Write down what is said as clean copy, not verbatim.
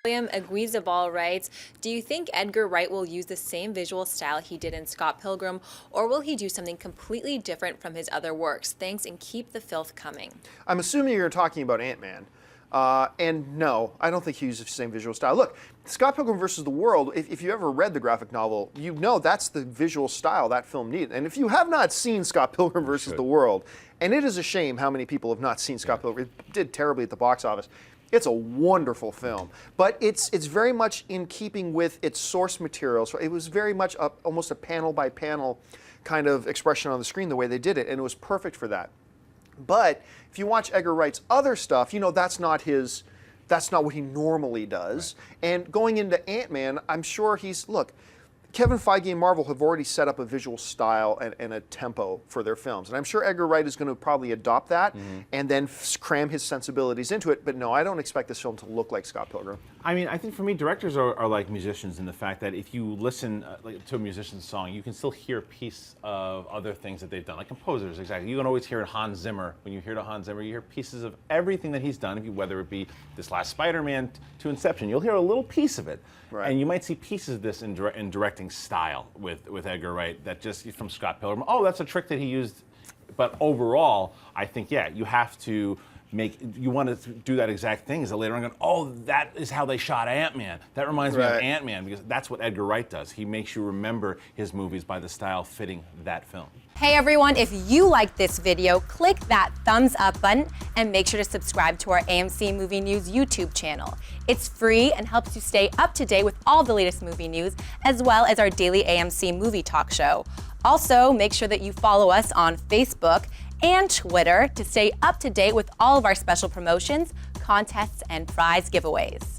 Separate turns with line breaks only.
William Eguizabal writes, do you think Edgar Wright will use the same visual style he did in Scott Pilgrim, or will he do something completely different from his other works? Thanks, and keep the filth coming.
I'm assuming you're talking about Ant-Man. And no, I don't think he uses the same visual style. Look, Scott Pilgrim vs. the World, if you ever read the graphic novel, you know that's the visual style that film needed. And if you have not seen Scott Pilgrim vs. the World, and it is a shame how many people have not seen Scott Pilgrim, it did terribly at the box office. It's a wonderful film, but it's very much in keeping with its source material. So it was very much almost a panel by panel kind of expression on the screen the way they did it, and it was perfect for that. But if you watch Edgar Wright's other stuff, you know that's not what he normally does. Right. And going into Ant-Man, I'm sure look, Kevin Feige and Marvel have already set up a visual style and a tempo for their films. And I'm sure Edgar Wright is going to probably adopt that and then cram his sensibilities into it. But no, I don't expect this film to look like Scott Pilgrim.
I mean, I think for me, directors are like musicians in the fact that if you listen to a musician's song, you can still hear a piece of other things that they've done, like composers, exactly. You can always hear Hans Zimmer. When you hear Hans Zimmer, you hear pieces of everything that he's done, whether it be this last Spider-Man to Inception. You'll hear a little piece of it. Right. And you might see pieces of this in directing style with Edgar Wright that just from Scott Pilgrim. Oh, that's a trick that he used. But overall, I think, yeah, you have to you want to do that exact thing. Is that later on going, oh, that is how they shot Ant-Man. That reminds me of Ant-Man, because that's what Edgar Wright does. He makes you remember his movies by the style fitting that film.
Hey everyone, if you liked this video, click that thumbs up button and make sure to subscribe to our AMC Movie News YouTube channel. It's free and helps you stay up to date with all the latest movie news, as well as our daily AMC movie talk show. Also, make sure that you follow us on Facebook and Twitter to stay up to date with all of our special promotions, contests, and prize giveaways.